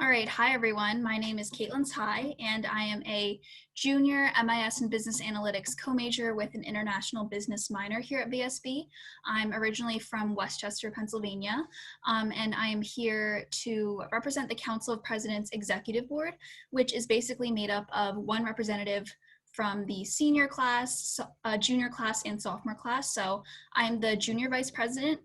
All right, hi everyone. My name is Caitlin Ty, and I am a junior MIS in Business Analytics co-major with an international business minor here at VSB. I'm originally from Westchester, Pennsylvania, and I am here to represent the Council of Presidents Executive Board, which is basically made up of one representative from the senior class, junior class, and sophomore class. So I'm the junior vice president.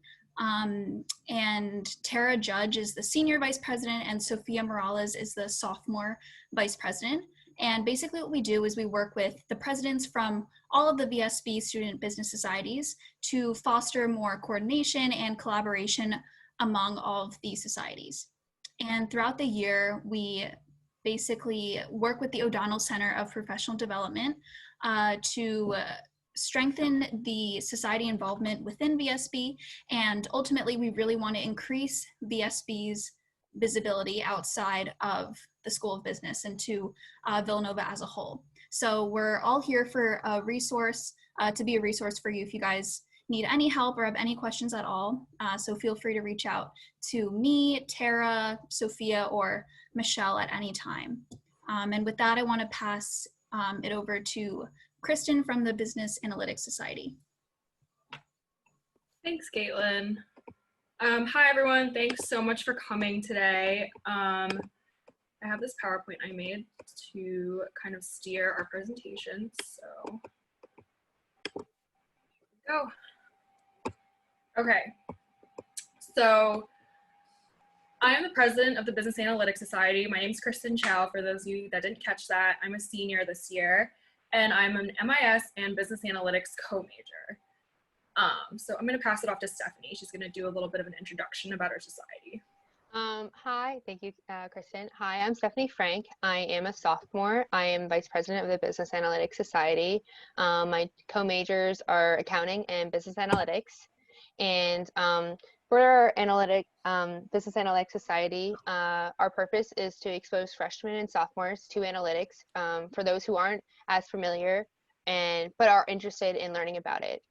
And Tara Judge is the senior vice president, and Sophia Morales is the sophomore vice president. And basically what we do is we work with the presidents from all of the VSB student business societies to foster more coordination and collaboration among all of these societies. And throughout the year, we basically work with the O'Donnell Center of Professional Development to strengthen the society involvement within VSB, and ultimately we really want to increase VSB's visibility outside of the School of Business and to Villanova as a whole. So we're all here for a resource, to be a resource for you if you guys need any help or have any questions at all. So feel free to reach out to me, Tara, Sophia, or Michelle at any time. And with that, I want to pass it over to Kristen from the Business Analytics Society. Thanks, Caitlin. Hi, everyone. Thanks so much for coming today. I have this PowerPoint I made to kind of steer our presentation. So, go. Okay. So, I am the president of the Business Analytics Society. My name is Kristen Chow, for those of you that didn't catch that. I'm a senior this year, and I'm an MIS and Business Analytics co-major. So I'm going to pass it off to Stephanie. She's going to do a little bit of an introduction about our society. Hi, thank you, Kristen. Hi, I'm Stephanie Frank. I am a sophomore. I am vice president of the Business Analytics Society. My co-majors are accounting and business analytics. And for our Business Analytics Society, our purpose is to expose freshmen and sophomores to analytics for those who aren't as familiar but are interested in learning about it.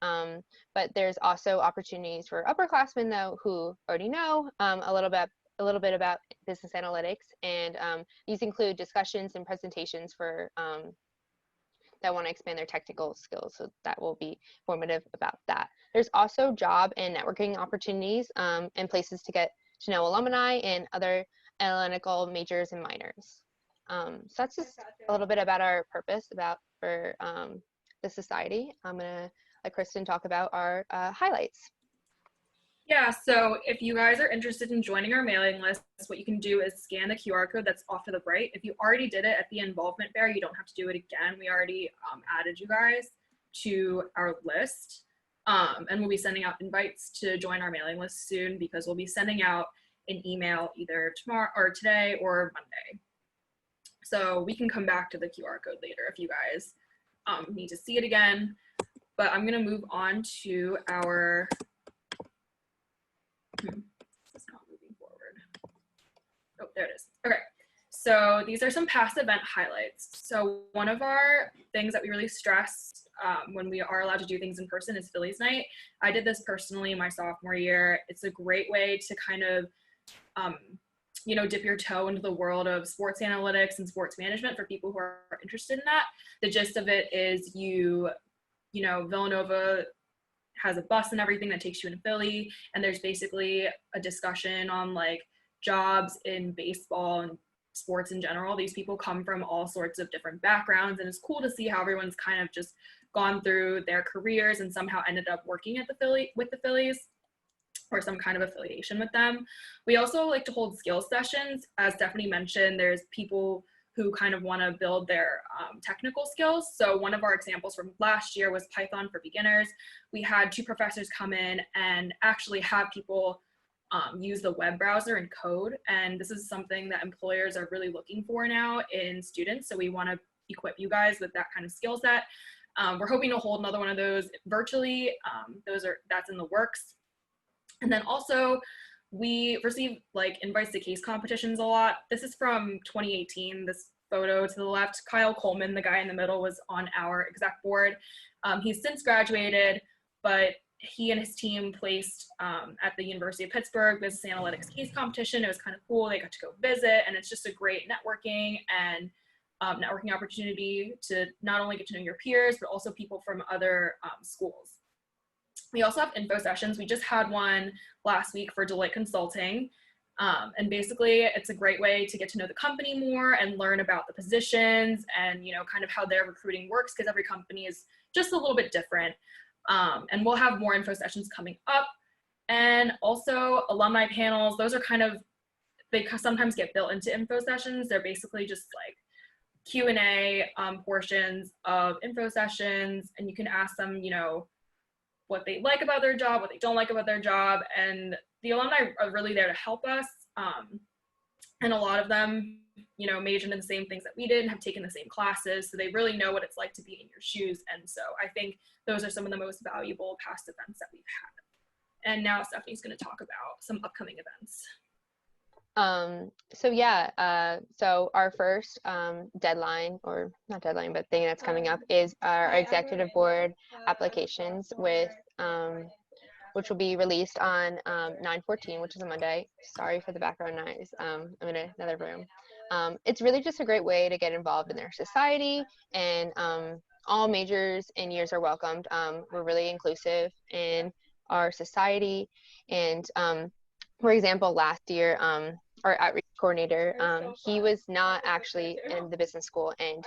But there's also opportunities for upperclassmen though who already know a little bit about business analytics, and these include discussions and presentations for that want to expand their technical skills, so that will be formative about that. There's also job and networking opportunities and places to get to know alumni and other analytical majors and minors. So that's just a little bit about our purpose for the society. I'm gonna let Kristen talk about our highlights. Yeah, so if you guys are interested in joining our mailing list, what you can do is scan the QR code that's off to the right. If you already did it at the involvement fair, you don't have to do it again. We already added you guys to our list, and we'll be sending out invites to join our mailing list soon, because we'll be sending out an email either tomorrow or today or Monday. So we can come back to the QR code later if you guys need to see it again. But I'm going to move on to our it's not moving forward. Oh, there it is. Okay, so these are some past event highlights. So one of our things that we really stress when we are allowed to do things in person is Phillies Night. I did this personally my sophomore year. It's a great way to kind of dip your toe into the world of sports analytics and sports management for people who are interested in that. The gist of it is Villanova has a bus and everything that takes you in Philly, and there's basically a discussion on like jobs in baseball and sports in general. These people come from all sorts of different backgrounds, and it's cool to see how everyone's kind of just gone through their careers and somehow ended up working at with the Phillies or some kind of affiliation with them. We also like to hold skills sessions. As Stephanie mentioned, there's people who kind of want to build their technical skills. So one of our examples from last year was Python for beginners. We had 2 professors come in and actually have people use the web browser and code. And this is something that employers are really looking for now in students. So we want to equip you guys with that kind of skill set. We're hoping to hold another one of those virtually. That's in the works. And then also, we receive like invites to case competitions a lot. This is from 2018, this photo to the left. Kyle Coleman, the guy in the middle, was on our exec board. He's since graduated, but he and his team placed at the University of Pittsburgh Business Analytics Case Competition. It was kind of cool. They got to go visit, and it's just a great networking and networking opportunity to not only get to know your peers, but also people from other schools. We also have info sessions. We just had one last week for Deloitte Consulting. And basically, it's a great way to get to know the company more and learn about the positions and, you know, kind of how their recruiting works, because every company is just a little bit different. And we'll have more info sessions coming up. And also alumni panels. Those are kind of, they sometimes get built into info sessions. They're basically just like Q&A portions of info sessions, and you can ask them, you know, what they like about their job, what they don't like about their job, and the alumni are really there to help us. And a lot of them, you know, majored in the same things that we did and have taken the same classes, so they really know what it's like to be in your shoes. And so I think those are some of the most valuable past events that we've had. And now Stephanie's going to talk about some upcoming events. So our first deadline, or not deadline, but thing that's coming up is our executive board applications with which will be released on 9/14, which is a Monday. Sorry for the background noise. I'm in another room. It's really just a great way to get involved in their society, and all majors and years are welcomed. We're really inclusive in our society, and for example, last year, our outreach coordinator, he was not actually in the business school, and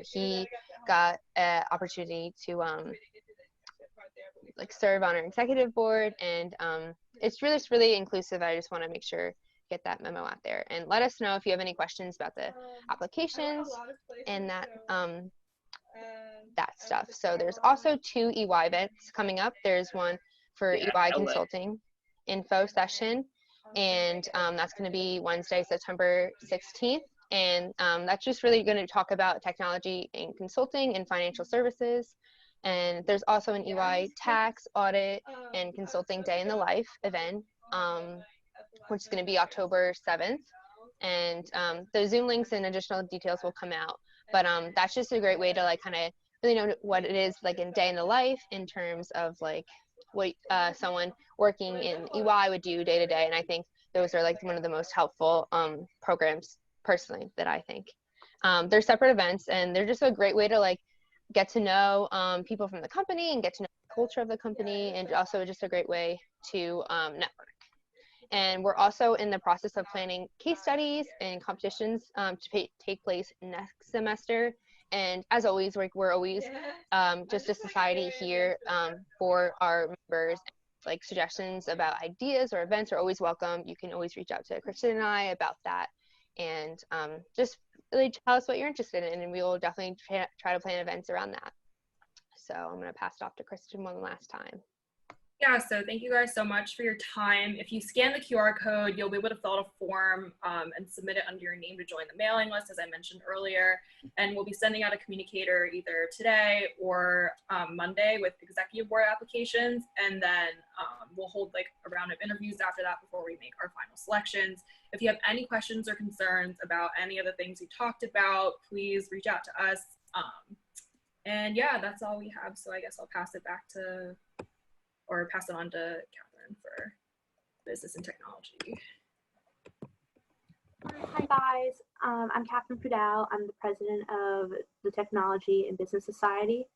he got an opportunity to like serve on our executive board, and it's really inclusive. I just want to make sure get that memo out there, and let us know if you have any questions about the applications and that stuff. So there's also 2 EY events coming up. There's one for EY Consulting info session, and that's going to be Wednesday, September 16th. And that's just really going to talk about technology and consulting and financial services. And there's also an EY tax, audit, and consulting day in the life event, which is going to be October 7th. And the Zoom links and additional details will come out. But that's just a great way to like kind of really know what it is like in day in the life in terms of like what someone working in EY would do day to day. And I think those are like one of the most helpful programs personally that I think. They're separate events, and they're just a great way to like get to know people from the company and get to know the culture of the company, and also just a great way to network. And we're also in the process of planning case studies and competitions to take place next semester. And as always, we're always just a society here for our members. Like suggestions about ideas or events are always welcome. You can always reach out to Kristen and I about that, and just really tell us what you're interested in, and we will definitely try to plan events around that. So I'm going to pass it off to Kristen one last time. Yeah, so thank you guys so much for your time. If you scan the QR code, you'll be able to fill out a form and submit it under your name to join the mailing list, as I mentioned earlier. And we'll be sending out a communicator either today or Monday with executive board applications. And then we'll hold like a round of interviews after that before we make our final selections. If you have any questions or concerns about any of the things we talked about, please reach out to us. And yeah, that's all we have. So I guess I'll pass it on to Catherine for business and technology. Hi guys, I'm Catherine Fudal. I'm the president of the Technology and Business Society.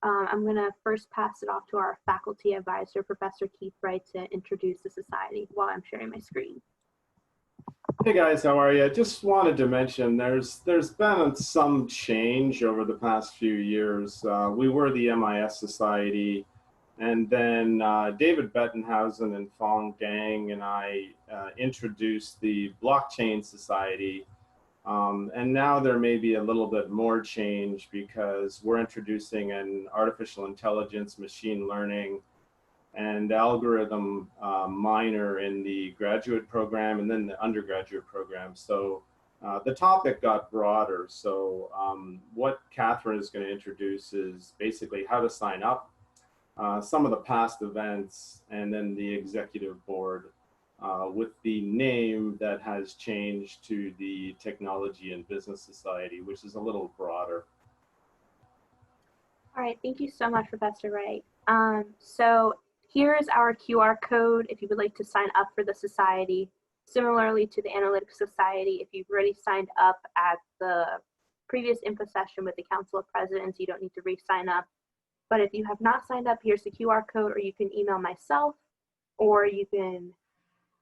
I'm going to first pass it off to our faculty advisor, Professor Keith Wright, to introduce the society while I'm sharing my screen. Hey guys, how are you? I just wanted to mention there's been some change over the past few years. We were the MIS Society, and then David Bettenhausen and Fong Gang and I introduced the Blockchain Society. And now there may be a little bit more change because we're introducing an artificial intelligence, machine learning, and algorithm minor in the graduate program and then the undergraduate program. So the topic got broader. So what Catherine is going to introduce is basically how to sign up, some of the past events, and then the executive board with the name that has changed to the Technology and Business Society, which is a little broader. All right, thank you so much, Professor Wright. So Here is our QR code if you would like to sign up for the society. Similarly to the Analytics Society, if you've already signed up at the previous info session with the Council of Presidents, you don't need to re-sign up. But if you have not signed up, here's the QR code, or you can email myself, or you can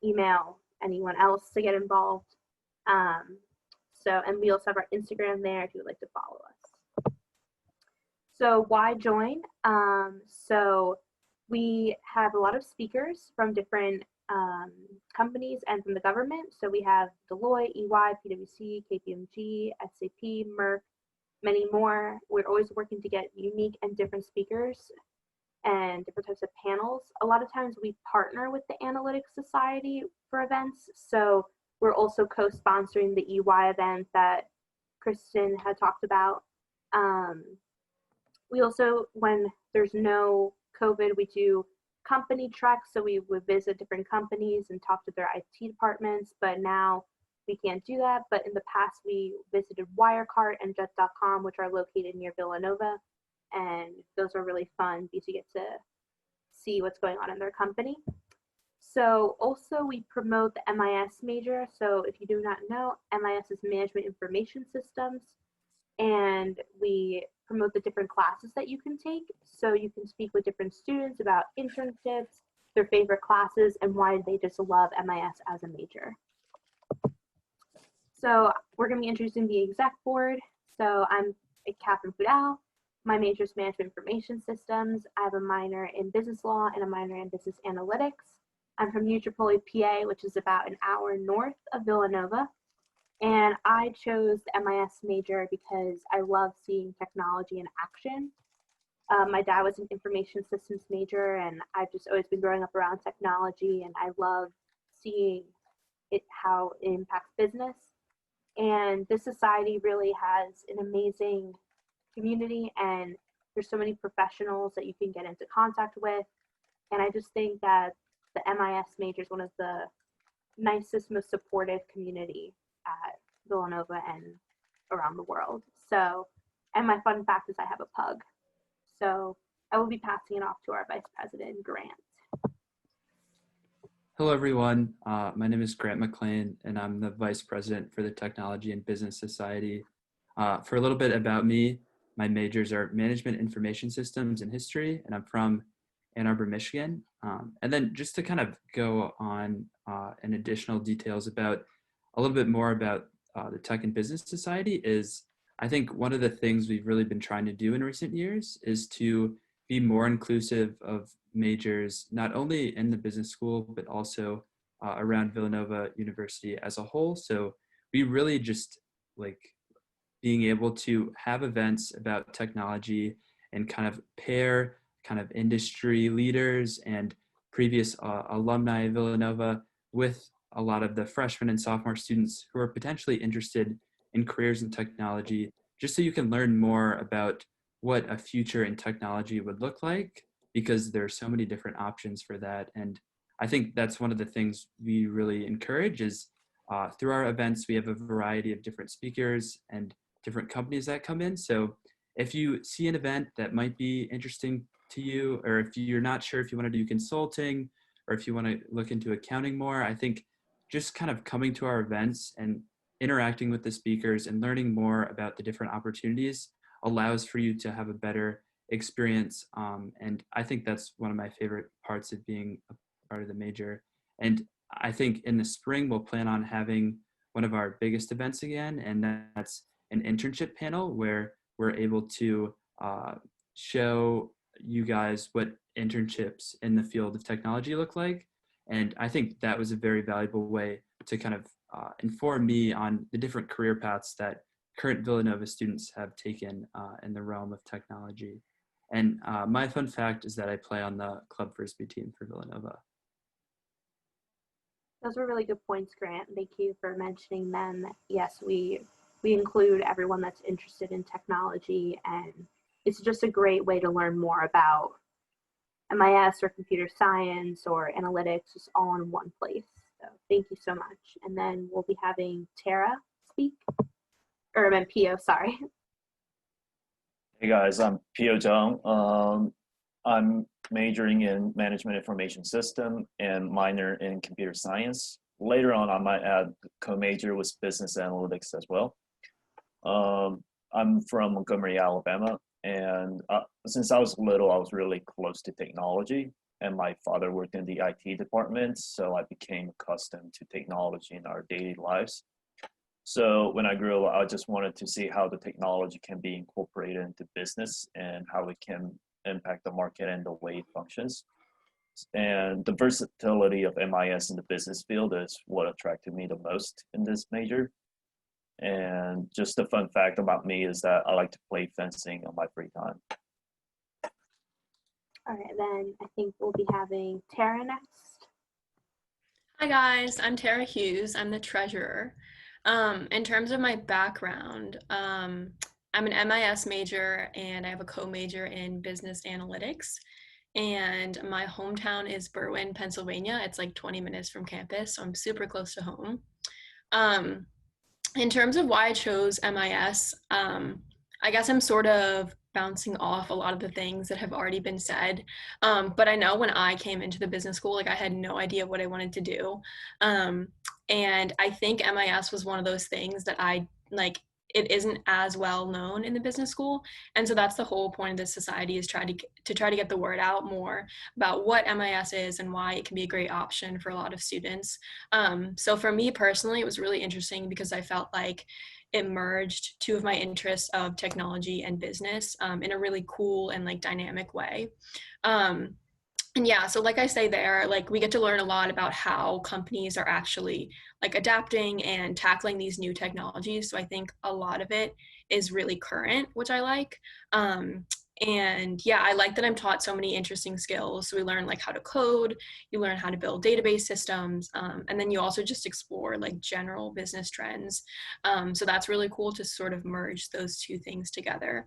email anyone else to get involved. And we also have our Instagram there if you would like to follow us. So why join? So we have a lot of speakers from different companies and from the government. So we have Deloitte, EY, PwC, KPMG, SAP, Merck, many more. We're always working to get unique and different speakers and different types of panels. A lot of times we partner with the Analytics Society for events. So we're also co-sponsoring the EY event that Kristen had talked about. We also, when there's no COVID, we do company treks. So we would visit different companies and talk to their IT departments, but now we can't do that. But in the past, we visited Wirecard and Jet.com, which are located near Villanova. And those are really fun because you get to see what's going on in their company. So also we promote the MIS major. So if you do not know, MIS is Management Information Systems. And we promote the different classes that you can take. So you can speak with different students about internships, their favorite classes, and why they just love MIS as a major. So we're going to be introducing the exec board. So I'm Catherine Fudal. My major is Management Information Systems. I have a minor in Business Law and a minor in Business Analytics. I'm from New Tripoli, PA, which is about an hour north of Villanova. And I chose the MIS major because I love seeing technology in action. My dad was an information systems major, and I've just always been growing up around technology, and I love seeing how it impacts business. And this society really has an amazing community, and there's so many professionals that you can get into contact with. And I just think that the MIS major is one of the nicest, most supportive community at Villanova and around the world. So, and my fun fact is I have a pug. So I will be passing it off to our Vice President, Grant. Hello, everyone. My name is Grant Mclean, and I'm the Vice President for the Technology and Business Society. For a little bit about me, my majors are Management Information Systems and History, and I'm from Ann Arbor, Michigan. And then just to kind of go on in additional details about a little bit more about the Tech and Business Society is, I think one of the things we've really been trying to do in recent years is to be more inclusive of majors, not only in the business school, but also around Villanova University as a whole. So we really just like being able to have events about technology and kind of pair kind of industry leaders and previous alumni of Villanova with a lot of the freshman and sophomore students who are potentially interested in careers in technology, just so you can learn more about what a future in technology would look like, because there are so many different options for that. And I think that's one of the things we really encourage is through our events, we have a variety of different speakers and different companies that come in. So if you see an event that might be interesting to you, or if you're not sure if you want to do consulting, or if you want to look into accounting more, I think just kind of coming to our events and interacting with the speakers and learning more about the different opportunities allows for you to have a better experience. And I think that's one of my favorite parts of being a part of the major. And I think in the spring, we'll plan on having one of our biggest events again, and that's an internship panel where we're able to show you guys what internships in the field of technology look like. And I think that was a very valuable way to kind of inform me on the different career paths that current Villanova students have taken in the realm of technology. And my fun fact is that I play on the club frisbee team for Villanova. Those were really good points, Grant. Thank you for mentioning them. Yes, we include everyone that's interested in technology, and it's just a great way to learn more about MIS or computer science or analytics, just all in one place. So thank you so much. And then we'll be having Tara speak, or I meant Pio, sorry. Hey guys, I'm Pio Jung. I'm majoring in management information system and minor in computer science. Later on, I might add co-major with business analytics as well. I'm from Montgomery, Alabama, and since I was little, I was really close to technology, and my father worked in the IT department, so I became accustomed to technology in our daily lives. So when I grew up, I just wanted to see how the technology can be incorporated into business and how it can impact the market and the way it functions. And the versatility of MIS in the business field is what attracted me the most in this major. And just a fun fact about me is that I like to play fencing on my free time. All right, then I think we'll be having Tara next. Hi guys, I'm Tara Hughes. I'm the treasurer. In terms of my background, I'm an MIS major and I have a co-major in business analytics. And my hometown is Berwyn, Pennsylvania. It's like 20 minutes from campus, so I'm super close to home. In terms of why I chose MIS, I guess I'm sort of bouncing off a lot of the things that have already been said. But I know when I came into the business school, like I had no idea what I wanted to do. And I think MIS was one of those things that it isn't as well known in the business school. And so that's the whole point of this society, is try to get the word out more about what MIS is and why it can be a great option for a lot of students. So for me personally, it was really interesting because I felt like it merged two of my interests of technology and business in a really cool and like dynamic way. And yeah, so like I say there, like we get to learn a lot about how companies are actually like adapting and tackling these new technologies. So I think a lot of it is really current, which I like. And yeah, I like that I'm taught so many interesting skills. So we learn like how to code, you learn how to build database systems, and then you also just explore like general business trends. So that's really cool to sort of merge those two things together.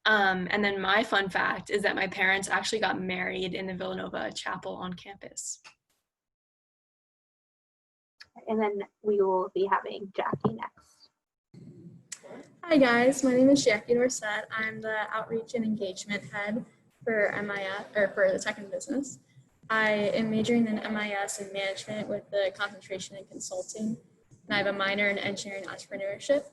And then my fun fact is that my parents actually got married in the Villanova chapel on campus. And then we will be having Jacky next. Hi guys, my name is Jacky Dorsett. I'm the outreach and engagement head for MIS, or for the tech and business. I am majoring in MIS and management with the concentration in consulting, and I have a minor in engineering entrepreneurship.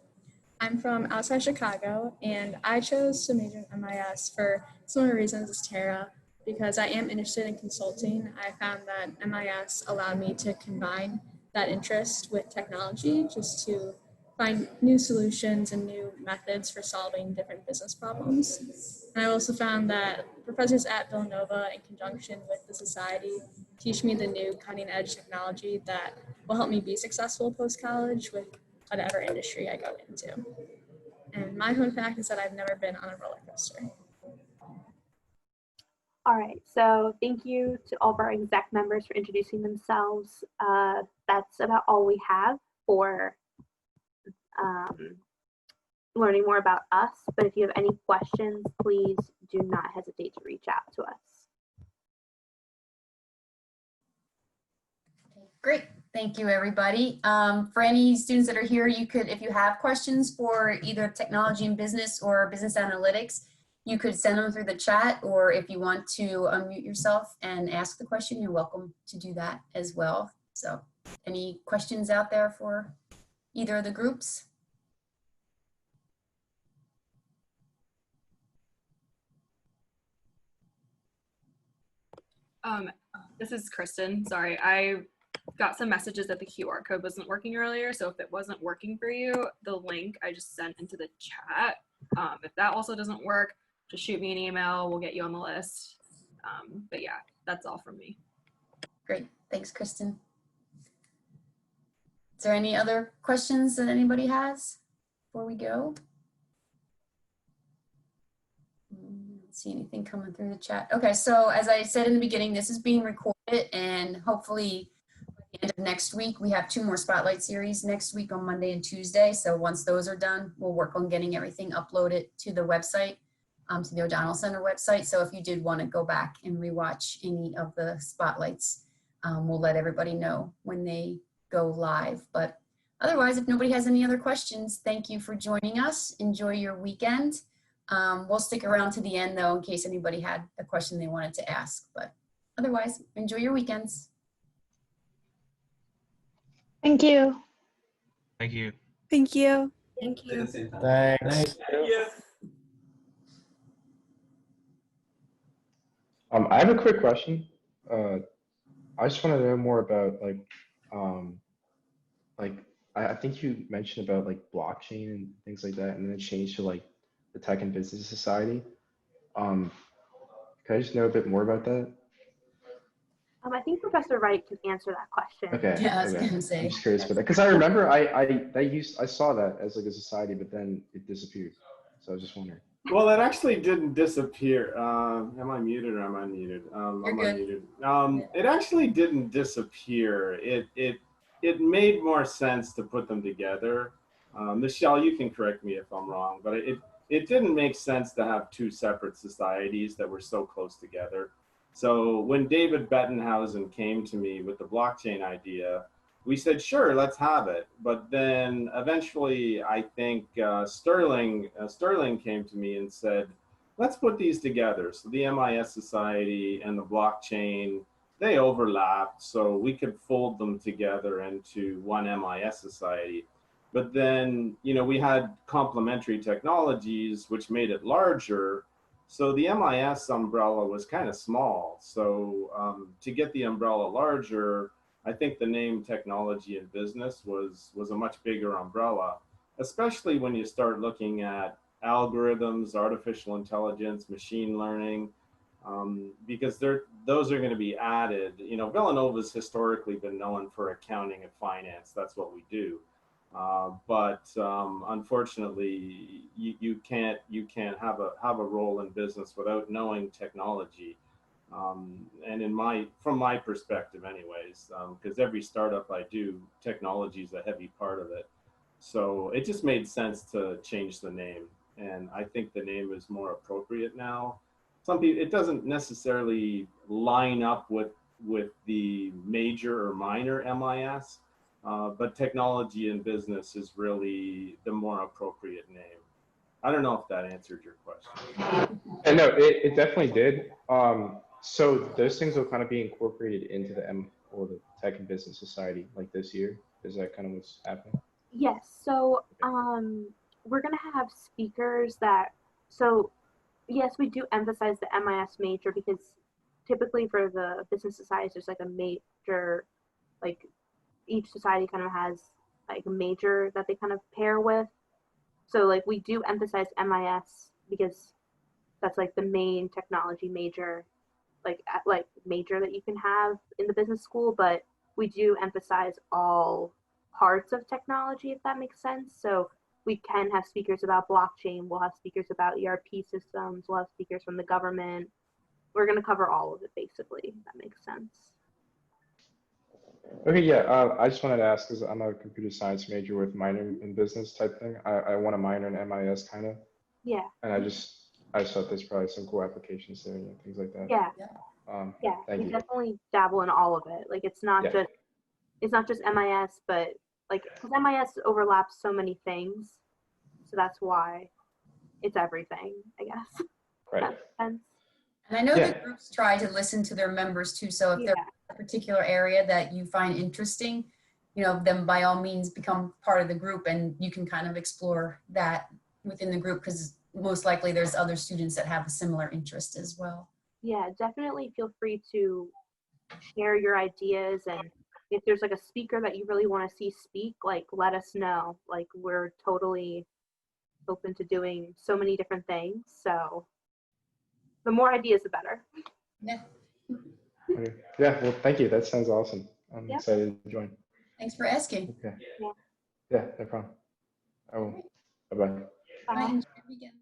I'm from outside Chicago, and I chose to major in MIS for similar reasons as Tara, because I am interested in consulting. I found that MIS allowed me to combine that interest with technology just to find new solutions and new methods for solving different business problems. And I also found that professors at Villanova, in conjunction with the society, teach me the new cutting edge technology that will help me be successful post-college with whatever industry I go into. And my fun fact is that I've never been on a roller coaster. All right, so thank you to all of our exec members for introducing themselves. That's about all we have for learning more about us, but if you have any questions, please do not hesitate to reach out to us. Great. Thank you, everybody. For any students that are here, you could, if you have questions for either technology and business or business analytics, you could send them through the chat, or if you want to unmute yourself and ask the question, you're welcome to do that as well. So any questions out there for either of the groups? This is Kristen. Sorry, I got some messages that the QR code wasn't working earlier. So if it wasn't working for you, the link I just sent into the chat, if that also doesn't work, just shoot me an email. We'll get you on the list. But yeah, that's all from me. Great. Thanks, Kristen. Is there any other questions that anybody has before we go? See anything coming through the chat. Okay, so as I said in the beginning, this is being recorded, and hopefully by the end of next week, we have 2 more spotlight series next week on Monday and Tuesday. So once those are done, we'll work on getting everything uploaded to the website, to the O'Donnell Center website. So if you did want to go back and rewatch any of the spotlights, we'll let everybody know when they go live. But otherwise, if nobody has any other questions, thank you for joining us. Enjoy your weekend. We'll stick around to the end though, in case anybody had a question they wanted to ask, but otherwise, enjoy your weekends. Thank you. Thank you. Thank you. Thank you. Thanks. I have a quick question. I just want to know more about like I think you mentioned about like blockchain and things like that, and then it changed to like the Tech and Business Society. Can I just know a bit more about that? I think Professor Wright can answer that question. Okay. Yeah, I was Okay. gonna say. I'm just curious about that because I remember I saw that as like a society, but then it disappeared. So I was just wondering. Well, it actually didn't disappear. Am I muted or am I muted? You're I'm good. unmuted. It actually didn't disappear. It made more sense to put them together. Michelle, you can correct me if I'm wrong, but it didn't make sense to have two separate societies that were so close together. So when David Bettenhausen came to me with the blockchain idea, we said, sure, let's have it. But then eventually, I think Sterling came to me and said, let's put these together. So the MIS Society and the blockchain, they overlapped, so we could fold them together into one MIS Society. But then, we had complementary technologies, which made it larger. So the MIS umbrella was kind of small. So to get the umbrella larger, I think the name Technology and Business was a much bigger umbrella, especially when you start looking at algorithms, artificial intelligence, machine learning, because those are going to be added. Villanova's historically been known for accounting and finance. That's what we do. But unfortunately, you can't have a role in business without knowing technology. And from my perspective anyways, because every startup I do, technology is a heavy part of it. So it just made sense to change the name. And I think the name is more appropriate now. Some people, it doesn't necessarily line up with the major or minor MIS, but Technology and Business is really the more appropriate name. I don't know if that answered your question. And no, it definitely did. So those things will kind of be incorporated into the Tech and Business Society like this year. Is that kind of what's happening? Yes. So we're gonna have speakers so yes, we do emphasize the MIS major because typically for the business societies, there's like a major, like each society kind of has like a major that they kind of pair with. So like we do emphasize MIS because that's like the main technology major, like major that you can have in the business school, but we do emphasize all parts of technology, if that makes sense. So we can have speakers about blockchain, we'll have speakers about ERP systems, we'll have speakers from the government. We're going to cover all of it basically, if that makes sense. Okay, yeah, I just wanted to ask because I'm a computer science major with minor in business type thing. I want to minor in MIS kind of. Yeah. And I just thought there's probably some cool applications there and things like that. Yeah. Yeah, we thank you. definitely dabble in all of it. Like it's not just MIS, but like because MIS overlaps so many things, so that's why it's everything, I guess. Right. That makes sense. And I know the groups try to listen to their members too. So if there's a particular area that you find interesting, then by all means become part of the group and you can kind of explore that within the group because most likely there's other students that have a similar interest as well. Yeah, definitely feel free to share your ideas, and if there's like a speaker that you really want to see speak, like let us know. Like we're totally open to doing so many different things. So the more ideas, the better. Yeah. Okay. Yeah, well, thank you. That sounds awesome. I'm excited to join. Thanks for asking. Okay. Yeah, no problem. I will. Bye-bye. Bye. Enjoy your weekend.